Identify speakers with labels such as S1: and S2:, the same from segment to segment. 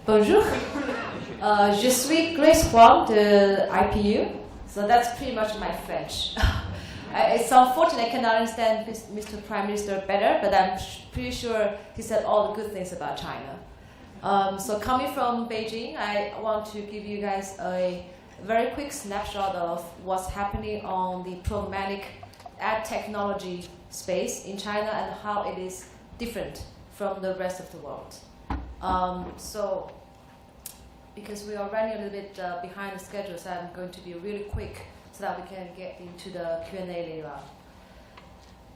S1: Bonjour. Je suis Grace Huang de IPU. So that's pretty much my French. It's unfortunate I cannot understand Mr. Prime Minister better, but I'm pretty sure he said all the good things about China. So coming from Beijing, I want to give you guys a very quick snapshot of what's happening on the programmatic ad technology space in China and how it is different from the rest of the world. So because we are running a little bit behind the schedule, so I'm going to be really quick so that we can get into the Q&A later on.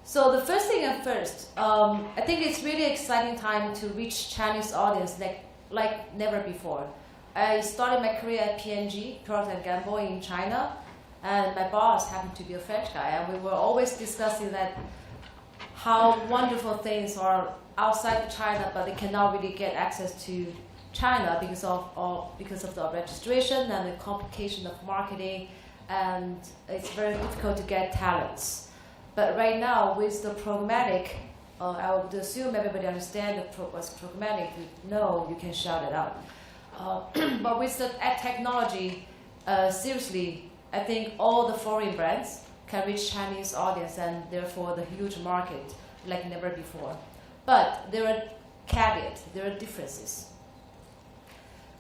S1: So the first thing first, I think it's really exciting time to reach Chinese audience like never before. I started my career at P&G, Procter & Gamble in China, and my boss happened to be a French guy, and we were always discussing that how wonderful things are outside China, but they cannot really get access to China because of the registration and the complication of marketing, and it's very difficult to get talents. But right now, with the programmatic, I would assume everybody understands what's programmatic. If you know, you can shout it out. But with the ad technology, seriously, I think all the foreign brands can reach Chinese audience and therefore the huge market like never before. But there are caveats, there are differences.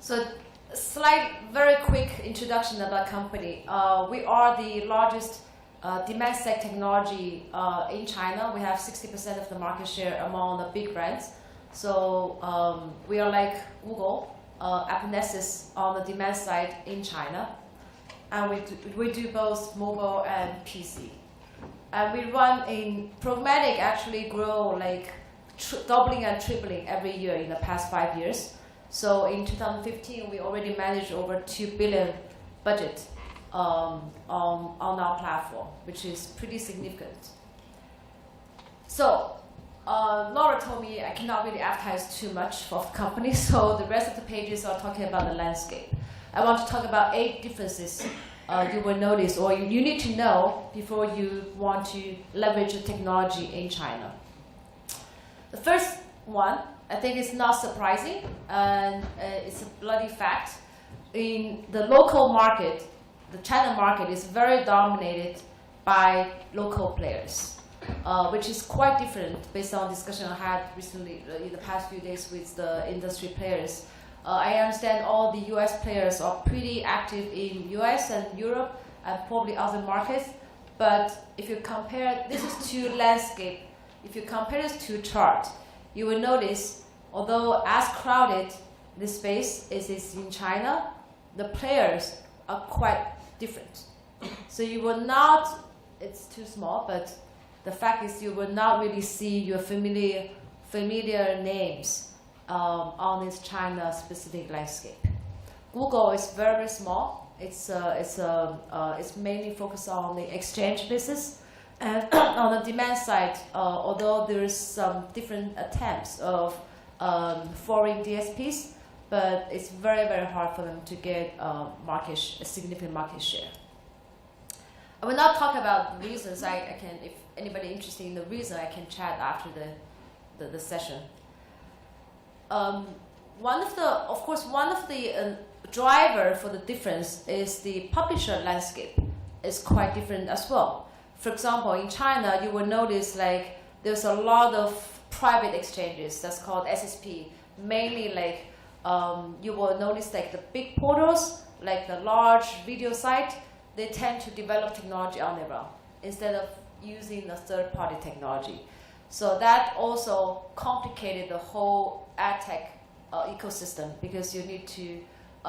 S1: So very quick introduction about company. We are the largest demand-side technology in China. We have 60% of the market share among the big brands. So we are like Google, Appnesis on the demand side in China. And we do both mobile and PC. And we run in programmatic actually grow like doubling and tripling every year in the past 5 years. So in 2015, we already managed over 2 billion budget on our platform, which is pretty significant. So Laura told me I cannot really advertise too much for the company, so the rest of the pages are talking about the landscape. I want to talk about 8 differences you will notice or you need to know before you want to leverage the technology in China. The first one, I think it's not surprising, and it's a bloody fact. In the local market, the China market is very dominated by local players, which is quite different based on discussion I had recently in the past few days with the industry players. I understand all the US players are pretty active in US and Europe and probably other markets, but if you compare, this is to landscape, if you compare this to chart, you will notice, although as crowded this space is in China, the players are quite different. So you will not, it's too small, but the fact is you will not really see your familiar names on this China-specific landscape. Google is very small. It's mainly focused on the exchange business. And on the demand side, although there is some different attempts of foreign DSPs, but it's very, very hard for them to get a significant market share. I will not talk about the reasons. I can, if anybody interested in the reason, I can chat after the session. One of the driver for the difference is the publisher landscape is quite different as well. For example, in China, you will notice like there's a lot of private exchanges that's called SSP. Mainly like you will notice like the big portals, like the large video site, they tend to develop technology on their own instead of using the third-party technology. So that also complicated the whole ad tech ecosystem because you need to,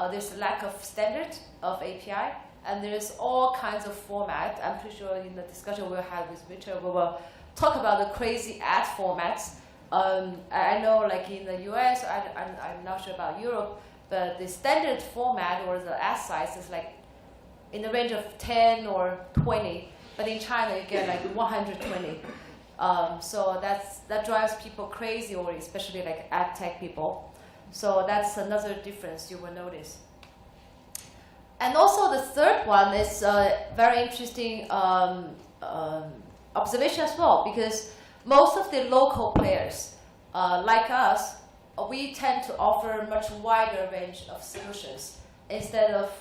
S1: there's a lack of standard of API, and there's all kinds of format. I'm pretty sure in the discussion we'll have with Richard, we will talk about the crazy ad formats. I know like in the US, I'm not sure about Europe, but the standard format or the ad size is like in the range of 10 or 20, but in China you get like 120. So that drives people crazy, or especially like ad tech people. So that's another difference you will notice. And also the third one is a very interesting observation as well, because most of the local players, like us, we tend to offer a much wider range of solutions instead of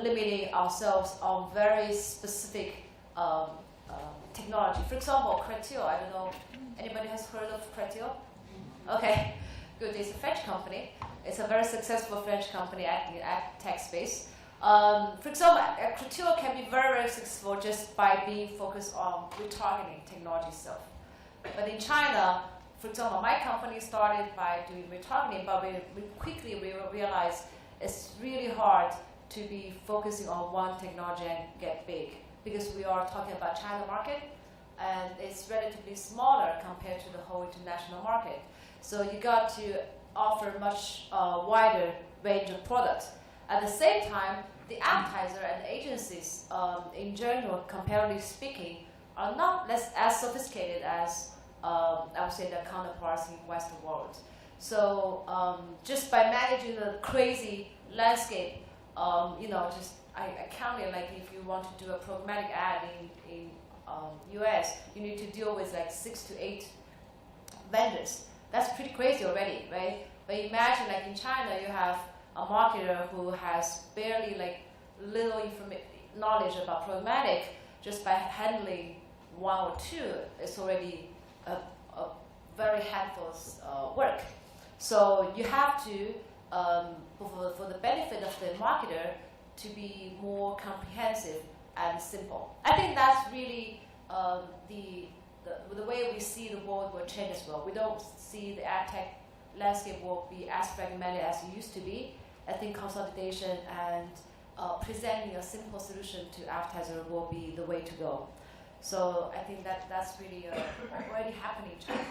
S1: limiting ourselves on very specific technology. For example, Cretio, I don't know, anybody has heard of Cretio? Okay, good. It's a French company. It's a very successful French company acting in ad tech space. For example, Cretio can be very, very successful just by being focused on retargeting technology itself. But in China, for example, my company started by doing retargeting, but we quickly realized it's really hard to be focusing on one technology and get big, because we are talking about China market, and it's relatively smaller compared to the whole international market. So you got to offer much wider range of products. At the same time, the advertiser and agencies, in general, comparatively speaking, are not as sophisticated as I would say the counterparts in Western world. So just by managing the crazy landscape, just I counted, like if you want to do a programmatic ad in US, you need to deal with like 6 to 8 vendors. That's pretty crazy already, right? But imagine like in China, you have a marketer who has barely like little knowledge about programmatic. Just by handling 1 or 2, it's already a very handful work. So you have to, for the benefit of the marketer, to be more comprehensive and simple. I think that's really the way we see the world will change as well. We don't see the ad tech landscape will be as fragmented as it used to be. I think consolidation and presenting a simple solution to advertiser will be the way to go. So I think that's really already happening in China.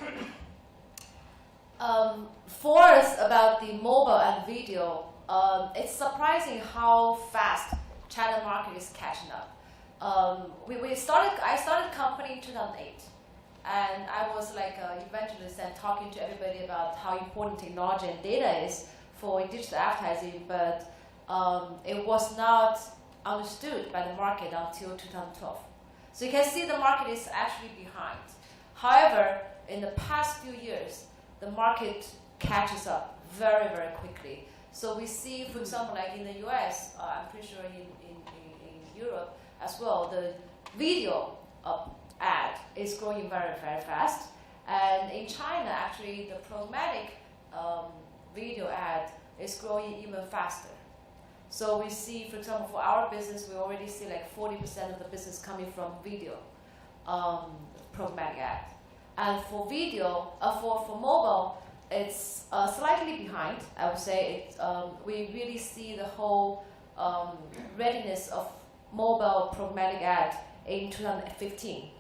S1: For us, about the mobile and video, it's surprising how fast China market is catching up. I started company in 2008, and I was like an evangelist and talking to everybody about how important technology and data is for digital advertising, but it was not understood by the market until 2012. So you can see the market is actually behind. However, in the past few years, the market catches up very, very quickly. So we see, for example, like in the US, I'm pretty sure in Europe as well, the video ad is growing very, very fast. And in China, actually, the programmatic video ad is growing even faster. So we see, for example, for our business, we already see like 40% of the business coming from video programmatic ad. And for video, for mobile, it's slightly behind, I would say. We really see the whole readiness of mobile programmatic ad in 2015.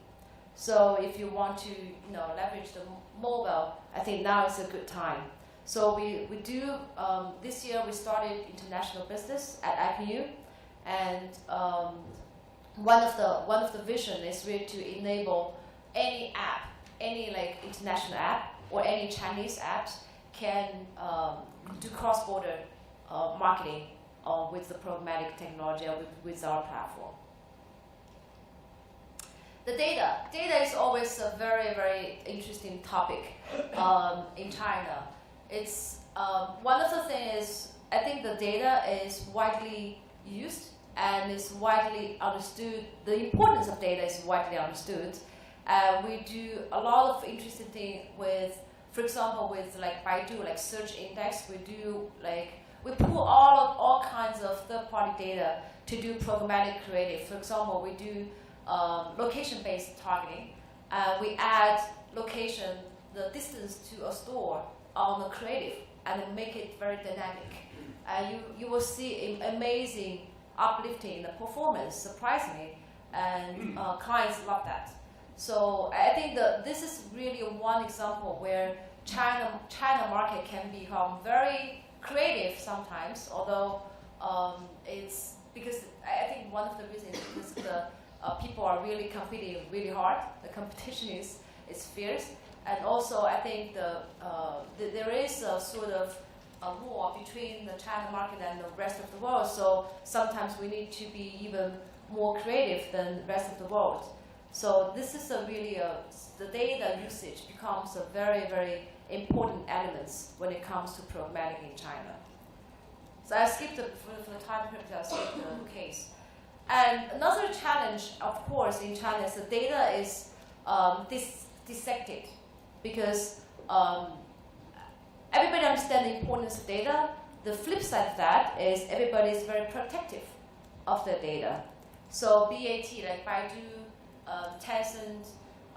S1: So if you want to leverage the mobile, I think now is a good time. So we do, this year we started international business at IPU, and one of the vision is really to enable any app, any like international app or any Chinese apps can do cross-border marketing with the programmatic technology with our platform. The data is always a very, very interesting topic in China. It's one of the things is I think the data is widely used and is widely understood. The importance of data is widely understood. We do a lot of interesting things with, for example, with like Baidu, like search index. We pull all kinds of third-party data to do programmatic creative. For example, we do location-based targeting. We add location, the distance to a store on the creative, and then make it very dynamic. You will see amazing uplifting in the performance, surprisingly, and clients love that. So I think this is really one example where China market can become very creative sometimes, although it's because I think one of the reasons is because the people are really competing really hard. The competition is fierce, and also I think there is a sort of a war between the China market and the rest of the world. So sometimes we need to be even more creative than the rest of the world. So this is the data usage becomes a very, very important elements when it comes to programmatic in China. So I skipped for the time purpose, I'll skip the case. And another challenge, of course, in China is the data is dissected, because everybody understands the importance of data. The flip side of that is everybody is very protective of their data. So BAT, like Baidu, Tencent,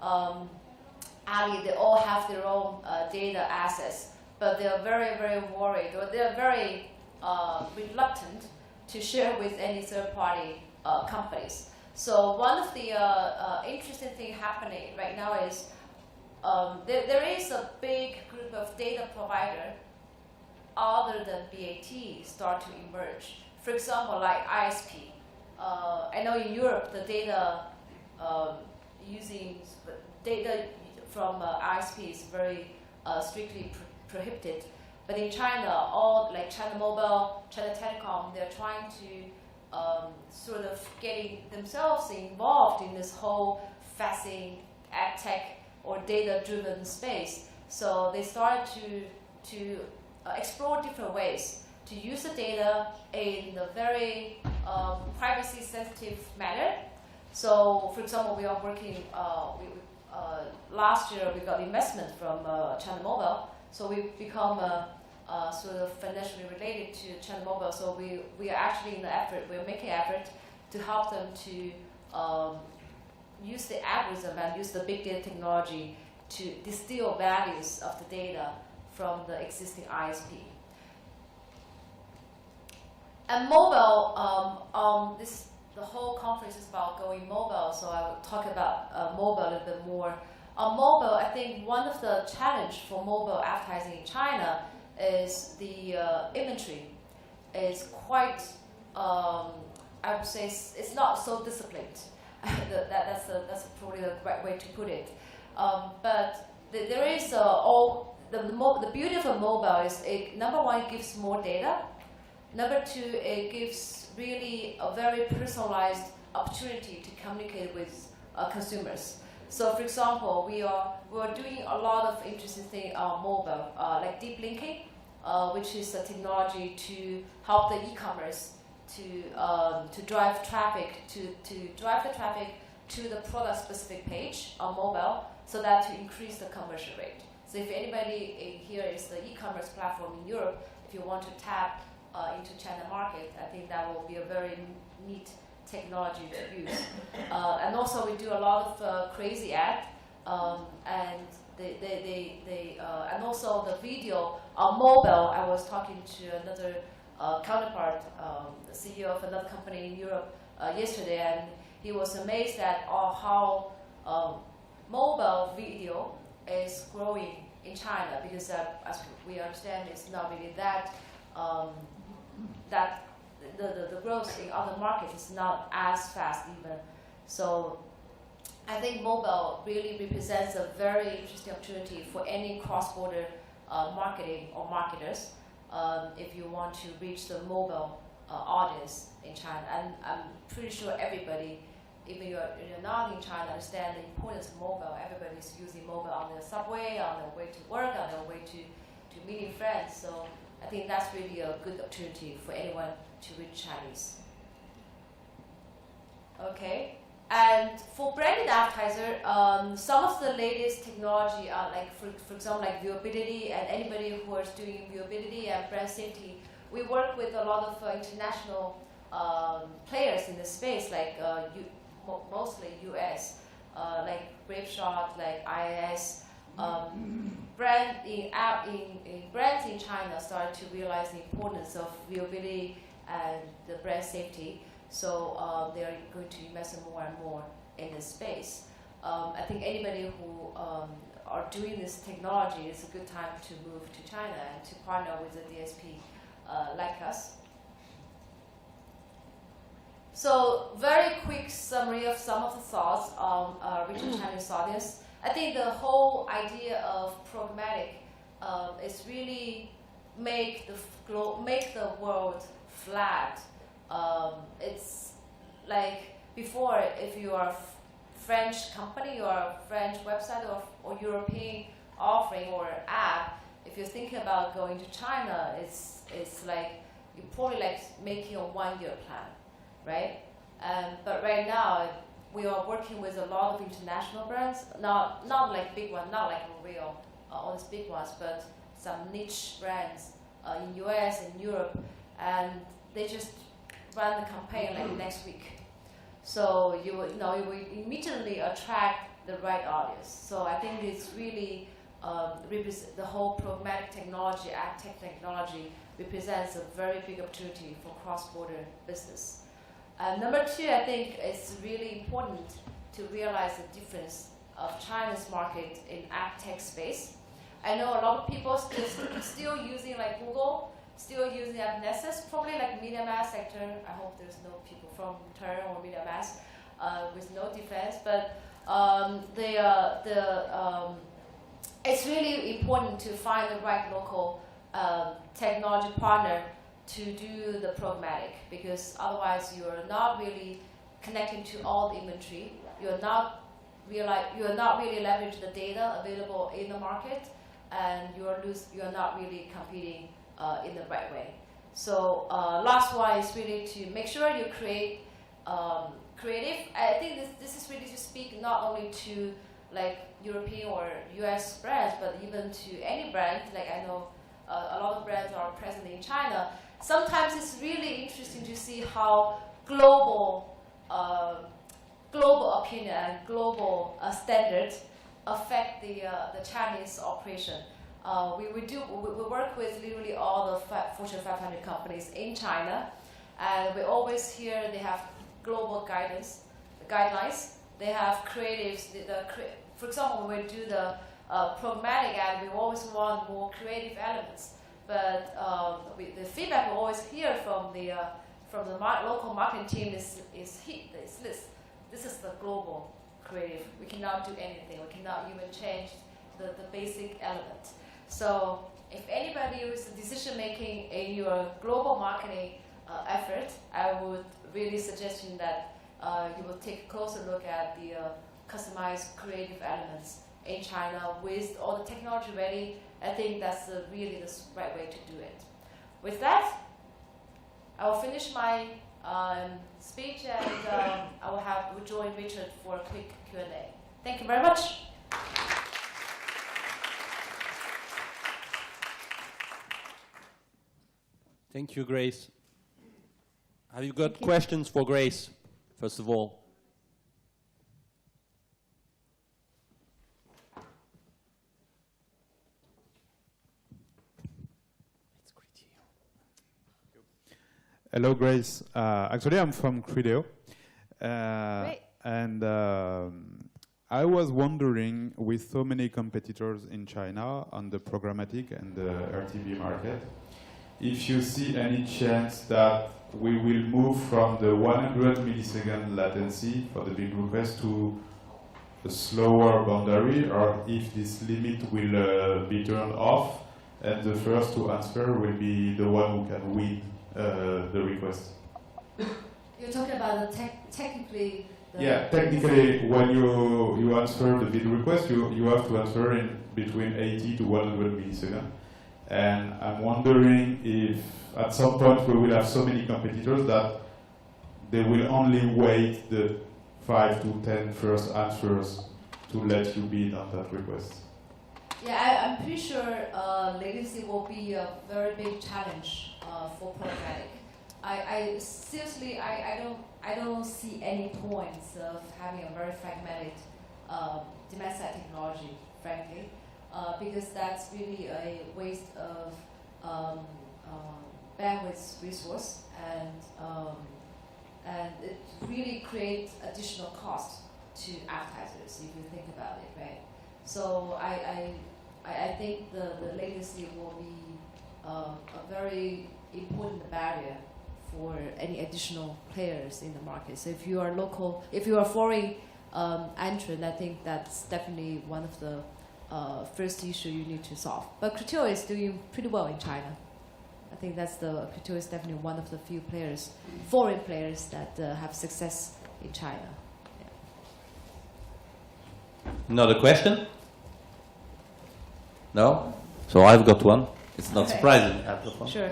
S1: Ali, they all have their own data assets, but they're very, very worried, or they're very reluctant to share with any third-party companies. So one of the interesting things happening right now is there is a big group of data providers other than BAT start to emerge. For example, like ISP. I know in Europe the data using data from ISP is very strictly prohibited. But in China, all like China Mobile, China Telecom, they're trying to sort of getting themselves involved in this whole fascinating ad tech or data-driven space. So they started to explore different ways to use the data in a very privacy-sensitive manner. So, for example, we are working. Last year we got investment from China Mobile, so we become sort of financially related to China Mobile. So we are actually in the effort. We're making effort to help them to use the algorithm and use the big data technology to distill values of the data from the existing ISP. And mobile, the whole conference is about going mobile, so I will talk about mobile a little bit more. On mobile, I think one of the challenge for mobile advertising in China is the inventory is quite, I would say, it's not so disciplined. That's probably the right way to put it. But there is the beauty of a mobile is number one, it gives more data. Number two, it gives really a very personalized opportunity to communicate with consumers. So, for example, we're doing a lot of interesting things on mobile, like deep linking, which is a technology to help the e-commerce to drive traffic to the product-specific page on mobile, so that to increase the conversion rate. So, if anybody here is the e-commerce platform in Europe, if you want to tap into China market, I think that will be a very neat technology to use. And also we do a lot of crazy ad, and and also the video on mobile. I was talking to another counterpart, the CEO of another company in Europe yesterday, and he was amazed at how mobile video is growing in China, because as we understand, it's not really that the growth in other markets is not as fast even. So I think mobile really represents a very interesting opportunity for any cross-border marketing or marketers if you want to reach the mobile audience in China. And I'm pretty sure everybody, even you're not in China, understand the importance of mobile. Everybody's using mobile on their subway, on their way to work, on their way to meeting friends. So I think that's really a good opportunity for anyone to reach Chinese. Okay, and for branded advertiser, some of the latest technology are like, for example, like viewability, and anybody who is doing viewability and brand safety, we work with a lot of international players in the space, like mostly US, like Grapeshot, like IIS. Brands in China started to realize the importance of viewability and the brand safety, so they are going to invest more and more in this space. I think anybody who are doing this technology, is a good time to move to China and to partner with a DSP like us. So, very quick summary of some of the thoughts on reaching Chinese audience. I think the whole idea of programmatic is really make the world flat. It's like before, if you are a French company or a French website or European offering or app, if you're thinking about going to China, it's like you're probably like making a 1-year plan, right? But right now, we are working with a lot of international brands, not like big ones, not like L'Oreal, all these big ones, but some niche brands in US and Europe, and they just run the campaign like next week. So you will immediately attract the right audience. So I think it's really the whole programmatic technology, ad tech technology, represents a very big opportunity for cross-border business. Number 2, I think it's really important to realize the difference of China's market in ad tech space. I know a lot of people still using like Google, still using AppNexus, probably like media mass sector. I hope there's no people from Turn or media mass with no defense, but it's really important to find the right local technology partner to do the programmatic, because otherwise you are not really connecting to all the inventory. You're not really leveraging the data available in the market, and you're not really competing in the right way. So last one is really to make sure you create creative. I think this is really to speak not only to like European or US brands, but even to any brand. Like I know a lot of brands are present in China. Sometimes it's really interesting to see how global opinion and global standards affect the Chinese operation. We work with literally all the Fortune 500 companies in China, and we always hear they have global guidelines. They have creatives. For example, when we do the programmatic ad, we always want more creative elements. But the feedback we always hear from the local marketing team is this. This is the global creative. We cannot do anything. We cannot even change the basic element. So if anybody is decision making in your global marketing effort, I would really suggest that you will take a closer look at the customized creative elements in China with all the technology ready. I think that's really the right way to do it. With that, I will finish my speech, and I will join Richard for a quick Q&A. Thank you very much.
S2: Thank you, Grace. Have you got questions for Grace, first of all?
S3: Hello, Grace. Actually, I'm from Crideo. And I was wondering, with so many competitors in China on the programmatic and the RTB market, if you see any chance that we will move from the 100 millisecond latency for the big request to a slower boundary, or if this limit will be turned off and the first to answer will be the one who can win the request.
S1: You're talking about the technically.
S3: Yeah, technically, when you answer the bid request, you have to answer in between 80 to 100 milliseconds. And I'm wondering if at some point we will have so many competitors that they will only wait the 5 to 10 first answers to let you bid on that request.
S1: Yeah, I'm pretty sure latency will be a very big challenge for programmatic. I don't see any points of having a very fragmented demand-side technology, frankly, because that's really a waste of bandwidth resource, and it really creates additional cost to advertisers if you think about it, right? So I think the latency will be a very important barrier for any additional players in the market. So if you are local, if you are foreign entrant, I think that's definitely one of the first issue you need to solve. But Criteo is doing pretty well in China. I think Criteo is definitely one of the few players, foreign players that have success in China. Yeah.
S2: Another question?
S4: No? So I've got one. It's not
S1: Okay.
S4: surprising. I've got one.
S1: Sure.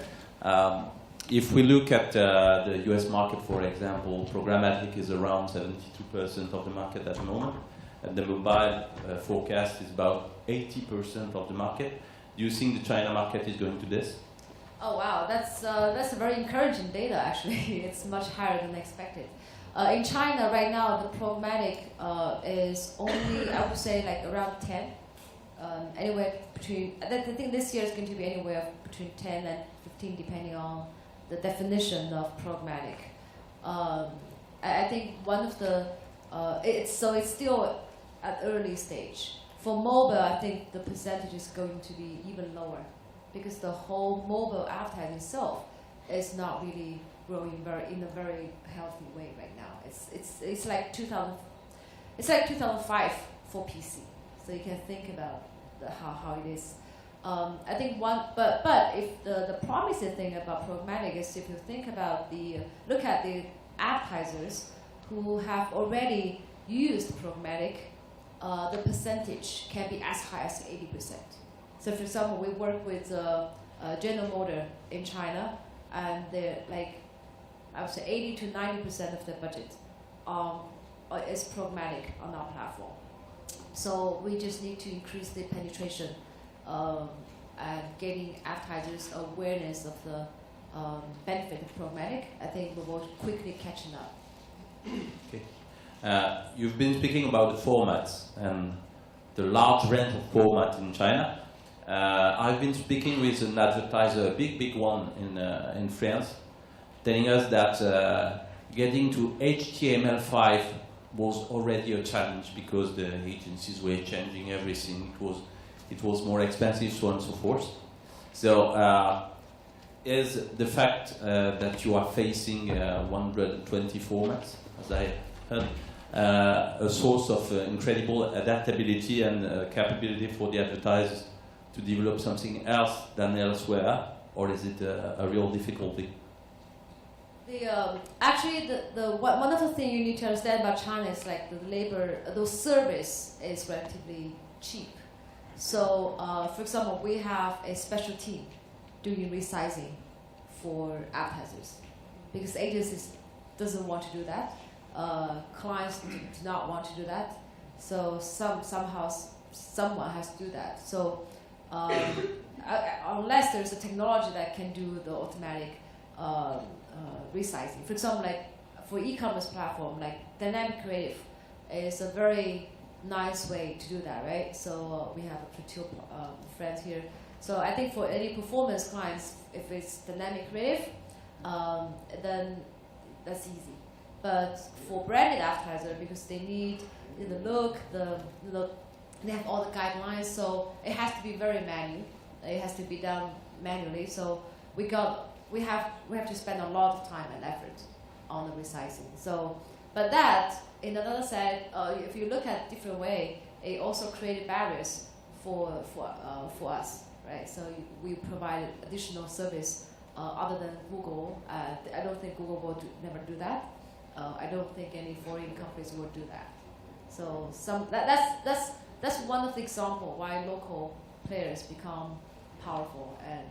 S4: If we look at the US market, for example, programmatic is around 72% of the market at the moment, and the mobile forecast is about 80% of the market. Do you think the China market is going to this?
S1: Oh wow, that's a very encouraging data actually. It's much higher than expected. In China right now, the programmatic is only, I would say, like around 10. Anywhere between, I think this year is going to be anywhere between 10 and 15 depending on the definition of programmatic. I think one of the, it's still at early stage. For mobile, I think the percentage is going to be even lower because the whole mobile advertising itself is not really growing in a very healthy way right now. It's like 2005 for PC. So you can think about how it is. I think but if the promising thing about programmatic is if you think about look at the advertisers who have already used programmatic, the percentage can be as high as 80%. So for example, we work with General Motors in China, and they're like, I would say 80 to 90% of their budget is programmatic on our platform. So we just need to increase the penetration and getting advertisers awareness of the benefit of programmatic. I think we will quickly catching up.
S4: Okay. You've been speaking about the formats and the large range of format in China. I've been speaking with an advertiser, a big one in France, telling us that getting to HTML5 was already a challenge because the agencies were changing everything. It was more expensive, so on and so forth. So is the fact that you are facing 120 formats, as I heard, a source of incredible adaptability and capability for the advertisers to develop something else than elsewhere, or is it a real difficulty?
S1: Actually, one of the things you need to understand about China is like the labor, the service is relatively cheap. So, for example, we have a special team doing resizing for advertisers because agencies doesn't want to do that. Clients do not want to do that. So somehow someone has to do that. So unless there's a technology that can do the automatic resizing. For example, like for e-commerce platform, like dynamic creative is a very nice way to do that, right? So we have a few friends here. So I think for any performance clients, if it's dynamic creative, then that's easy. But for branded advertiser, because they need the look, they have all the guidelines, so it has to be very manual. It has to be done manually. So we have to spend a lot of time and effort on the resizing. So, but that in another side, if you look at different way, it also created barriers for us, right? So we provide additional service other than Google. I don't think Google will never do that. I don't think any foreign companies will do that. So that's one of the examples why local players become powerful and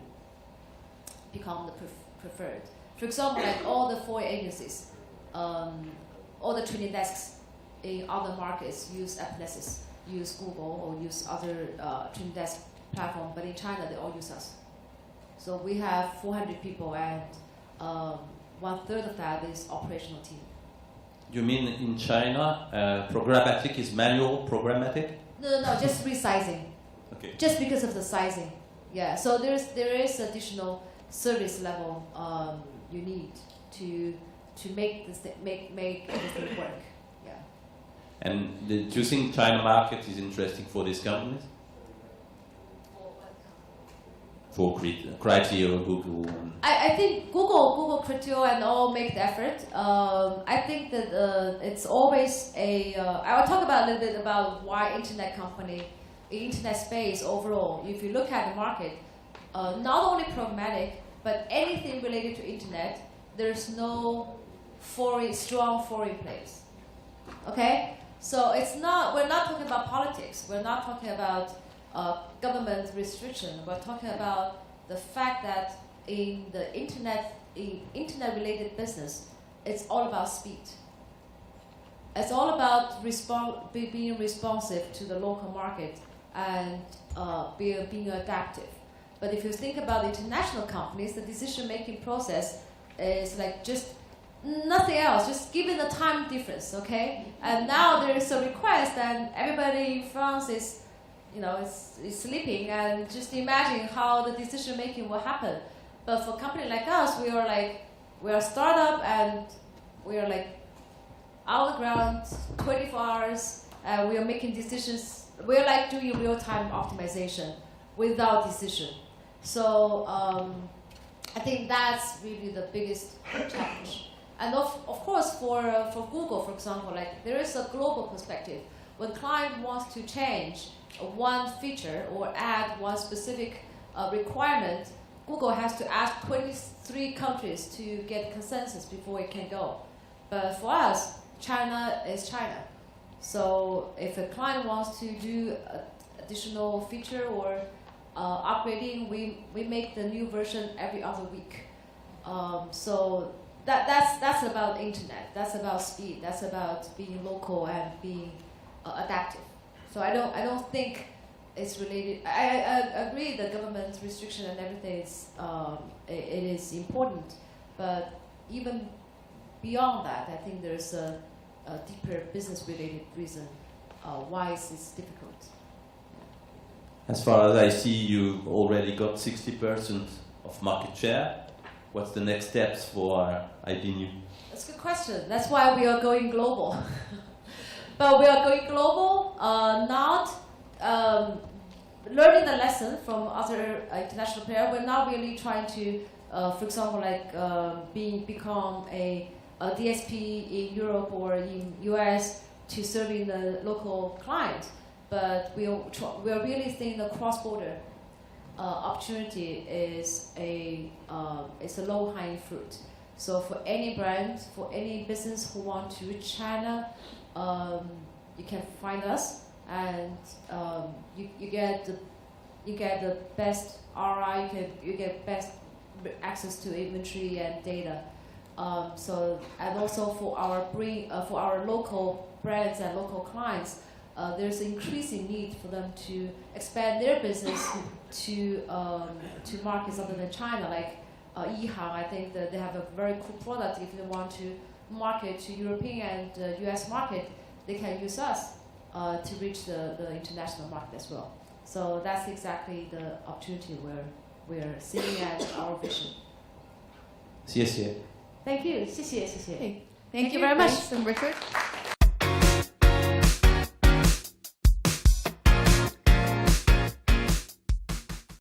S1: become the preferred. For example, like all the foreign agencies, all the training desks in other markets use Applesis, use Google, or use other training desk platform, but in China they all use us. So we have 400 people, and 1/3 of that is operational team.
S4: You mean in China, programmatic is manual programmatic?
S1: No, just resizing.
S4: Okay.
S1: Just because of the sizing. Yeah. So there is additional service level you need to make everything work. Yeah.
S4: And do you think China market is interesting for these companies? For Criteo, Google?
S1: I think Google, Criteo, and all make the effort. I think that it's always I will talk about a little bit about why internet space overall. If you look at the market, not only programmatic, but anything related to internet, there's no strong foreign players. Okay, so we're not talking about politics. We're not talking about government restriction. We're talking about the fact that in the internet-related business, it's all about speed. It's all about being responsive to the local market and being adaptive. But if you think about international companies, the decision-making process is like just nothing else, just given the time difference, okay? And now there is a request, and everybody in France is sleeping, and just imagine how the decision-making will happen. But for a company like us, we are a startup, and we are like on the ground 24 hours, and we are making decisions. We are like doing real-time optimization without decision. So I think that's really the biggest challenge. And of course, for Google, for example, like there is a global perspective. When client wants to change one feature or add one specific requirement, Google has to ask 23 countries to get consensus before it can go. But for us, China is China. So if a client wants to do additional feature or upgrading, we make the new version every other week. So that's about internet. That's about speed. That's about being local and being adaptive. So I don't think it's related. I agree the government restriction and everything is it is important, but even beyond that, I think there's a deeper business-related reason why it's difficult.
S4: As far as I see, you've already got 60% of market share. What's the next steps for IPNew?
S1: That's a good question. That's why we are going global. But we are going global, not learning the lesson from other international players. We're not really trying to, for example, like become a DSP in Europe or in US to serving the local client. But we are really seeing the cross-border opportunity is a low-hanging fruit. So for any brand, for any business who want to reach China, you can find us, and you get the best ROI. You get best access to inventory and data. So and also for our local brands and local clients, there's an increasing need for them to expand their business to markets other than China, like Yihang. I think that they have a very cool product. If they want to market to European and US market, they can use us to reach the international market as well. So that's exactly the opportunity we're seeing at our vision.
S4: 谢谢。
S1: Thank you. 谢谢.
S5: Thank you very much, Richard.